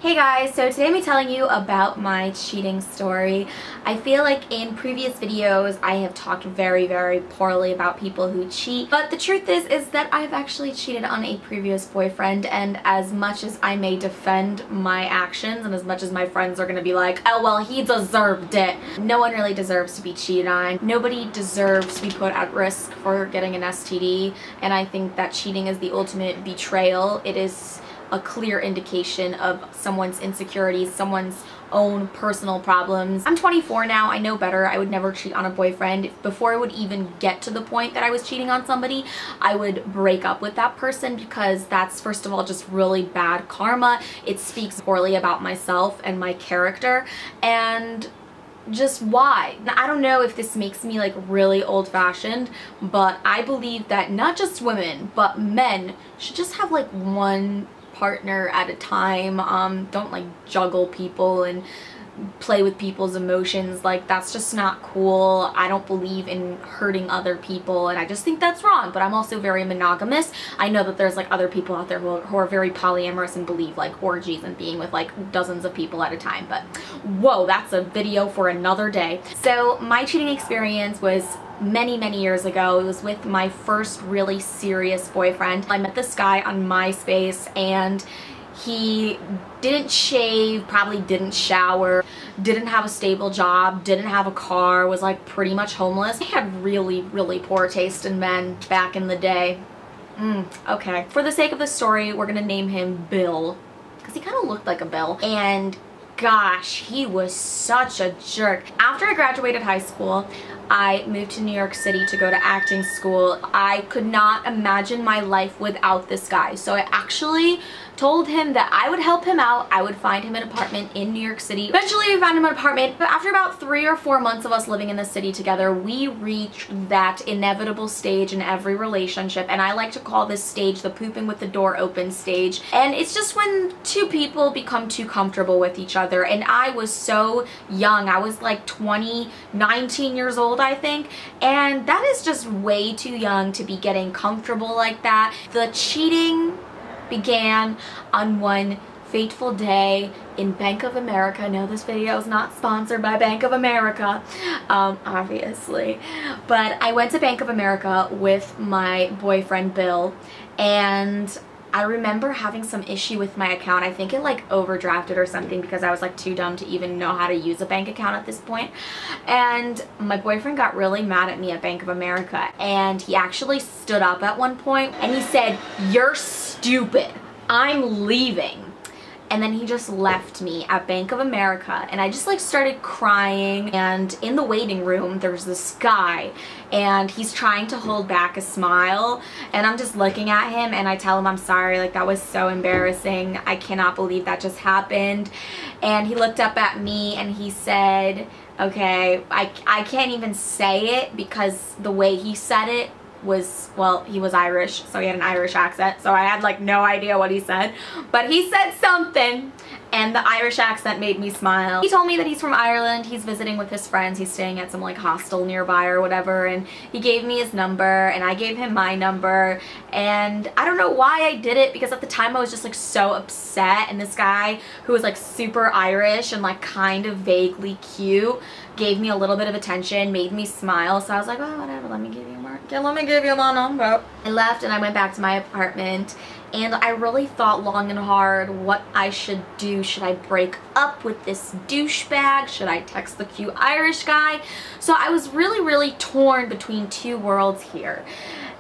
Hey guys, so today I'm telling you about my cheating story. I feel like in previous videos I have talked very poorly about people who cheat, but the truth is that I've actually cheated on a previous boyfriend, and as much as I may defend my actions and as much as my friends are gonna be like, oh well, he deserved it, no one really deserves to be cheated on. Nobody deserves to be put at risk for getting an STD, and I think that cheating is the ultimate betrayal. It is a clear indication of someone's insecurities, someone's own personal problems. I'm 24 now, I know better. I would never cheat on a boyfriend. Before I would even get to the point that I was cheating on somebody, I would break up with that person because that's, first of all, just really bad karma. It speaks poorly about myself and my character, and just why? Now, I don't know if this makes me like really old-fashioned, but I believe that not just women, but men should just have like one partner at a time. Don't like juggle people and play with people's emotions. Like, that's just not cool. I don't believe in hurting other people, and I just think that's wrong. But I'm also very monogamous. I know that there's like other people out there who are very polyamorous and believe like orgies and being with like dozens of people at a time, but whoa, that's a video for another day. So my cheating experience was many years ago. It was with my first really serious boyfriend. I met this guy on MySpace, and he didn't shave, probably didn't shower, didn't have a stable job, didn't have a car, was like pretty much homeless. He had really poor taste in men back in the day. Okay. For the sake of the story, we're gonna name him Bill, because he kind of looked like a Bill. And gosh, he was such a jerk. After I graduated high school, I moved to New York City to go to acting school. I could not imagine my life without this guy. So I actually told him that I would help him out. I would find him an apartment in New York City. Eventually we found him an apartment, but after about 3 or 4 months of us living in the city together, we reached that inevitable stage in every relationship, and I like to call this stage the pooping with the door open stage. And it's just when two people become too comfortable with each other, and I was so young. I was like 19 years old, I think, and that is just way too young to be getting comfortable like that. The cheating began on one fateful day in Bank of America. No, this video is not sponsored by Bank of America, obviously, but I went to Bank of America with my boyfriend Bill, and I remember having some issue with my account. I think it like overdrafted or something because I was like too dumb to even know how to use a bank account at this point. And my boyfriend got really mad at me at Bank of America, and he actually stood up at one point and he said, "You're stupid. I'm leaving." And then he just left me at Bank of America, and I just like started crying. And in the waiting room there was this guy, and he's trying to hold back a smile, and I'm just looking at him and I tell him I'm sorry, like that was so embarrassing, I cannot believe that just happened. And he looked up at me and he said, okay, I can't even say it because the way he said it was, well, he was Irish, so he had an Irish accent, so I had like no idea what he said, but he said something, and the Irish accent made me smile. He told me that he's from Ireland, he's visiting with his friends, he's staying at some like hostel nearby or whatever, and he gave me his number and I gave him my number. And I don't know why I did it, because at the time I was just like so upset, and this guy who was like super Irish and like kind of vaguely cute gave me a little bit of attention, made me smile, so I was like, oh whatever, let me give you my number. I left and I went back to my apartment, and I really thought long and hard what I should do. Should I break up with this douchebag? Should I text the cute Irish guy? So I was really torn between two worlds here.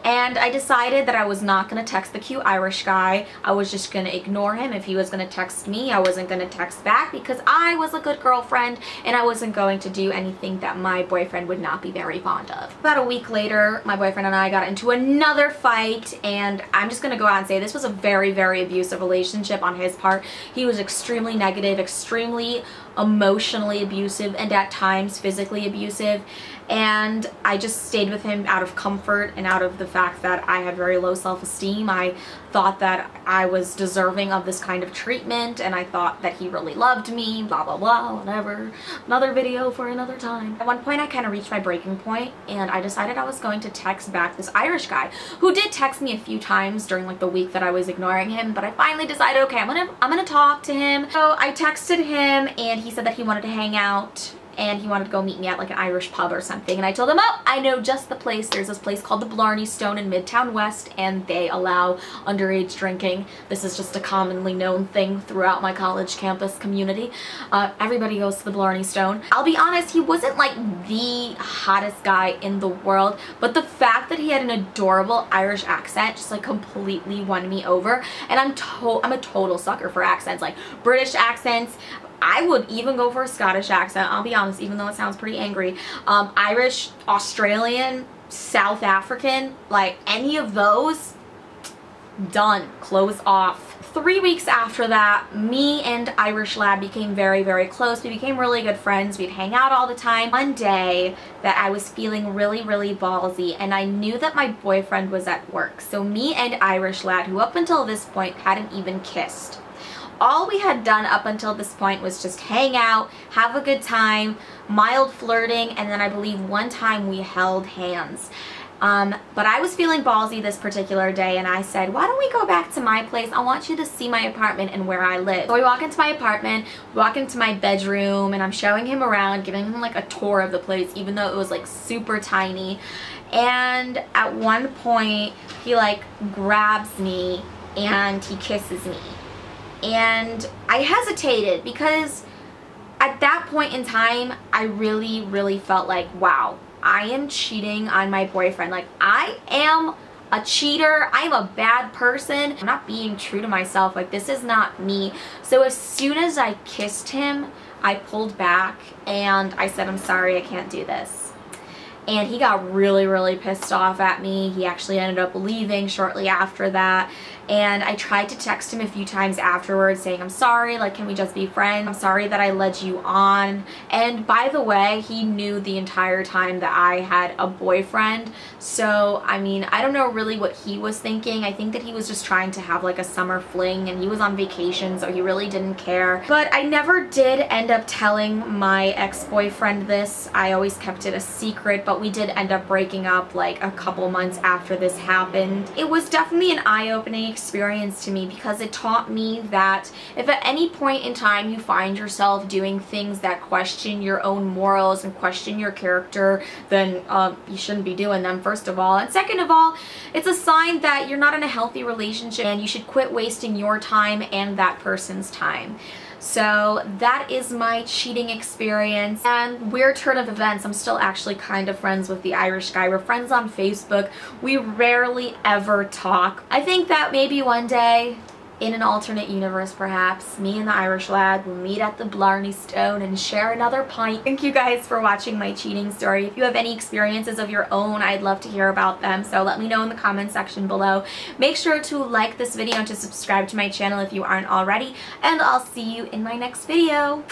And I decided that I was not going to text the cute Irish guy. I was just going to ignore him. If he was going to text me, I wasn't going to text back, because I was a good girlfriend and I wasn't going to do anything that my boyfriend would not be very fond of. About a week later, my boyfriend and I got into another fight, and I'm just going to go out and say this was a very abusive relationship on his part. He was extremely negative, extremely emotionally abusive, and at times physically abusive, and I just stayed with him out of comfort and out of the fact that I had very low self-esteem. I thought that I was deserving of this kind of treatment, and I thought that he really loved me, blah blah blah, whatever. Another video for another time. At one point I kind of reached my breaking point, and I decided I was going to text back this Irish guy who did text me a few times during like the week that I was ignoring him, but I finally decided, okay, I'm gonna talk to him. So I texted him, and he said that he wanted to hang out and he wanted to go meet me at like an Irish pub or something, and I told him, oh, I know just the place. There's this place called the Blarney Stone in Midtown West, and they allow underage drinking. This is just a commonly known thing throughout my college campus community. Everybody goes to the Blarney Stone. I'll be honest, he wasn't like the hottest guy in the world, but the fact that he had an adorable Irish accent just like completely won me over, and I'm a total sucker for accents, like British accents. I would even go for a Scottish accent, I'll be honest, even though it sounds pretty angry. Irish, Australian, South African, like any of those, done. Close off. 3 weeks after that, me and Irish lad became very, very close. We became really good friends. We'd hang out all the time. One day that I was feeling really, really ballsy, and I knew that my boyfriend was at work. So me and Irish lad, who up until this point hadn't even kissed, all we had done up until this point was just hang out, have a good time, mild flirting, and then I believe one time we held hands. But I was feeling ballsy this particular day, and I said, why don't we go back to my place? I want you to see my apartment and where I live. So we walk into my apartment, walk into my bedroom, and I'm showing him around, giving him like a tour of the place, even though it was like super tiny. And at one point, he like grabs me and he kisses me. And I hesitated because at that point in time, I really, really felt like, wow, I am cheating on my boyfriend. Like, I am a cheater. I'm a bad person. I'm not being true to myself. Like, this is not me. So as soon as I kissed him, I pulled back and I said, I'm sorry, I can't do this. And he got really, really pissed off at me. He actually ended up leaving shortly after that. And I tried to text him a few times afterwards saying, I'm sorry, like, can we just be friends? I'm sorry that I led you on. And by the way, he knew the entire time that I had a boyfriend. So, I mean, I don't know really what he was thinking. I think that he was just trying to have like a summer fling, and he was on vacation, so he really didn't care. But I never did end up telling my ex-boyfriend this. I always kept it a secret, but we did end up breaking up like a couple months after this happened. It was definitely an eye-opening experience to me because it taught me that if at any point in time you find yourself doing things that question your own morals and question your character, then you shouldn't be doing them, first of all. And second of all, it's a sign that you're not in a healthy relationship, and you should quit wasting your time and that person's time. So that is my cheating experience. And weird turn of events, I'm still actually kind of friends with the Irish guy. We're friends on Facebook. We rarely ever talk. I think that maybe one day, in an alternate universe perhaps, me and the Irish lad will meet at the Blarney Stone and share another pint. Thank you guys for watching my cheating story. If you have any experiences of your own, I'd love to hear about them, so let me know in the comment section below. Make sure to like this video and to subscribe to my channel if you aren't already, and I'll see you in my next video.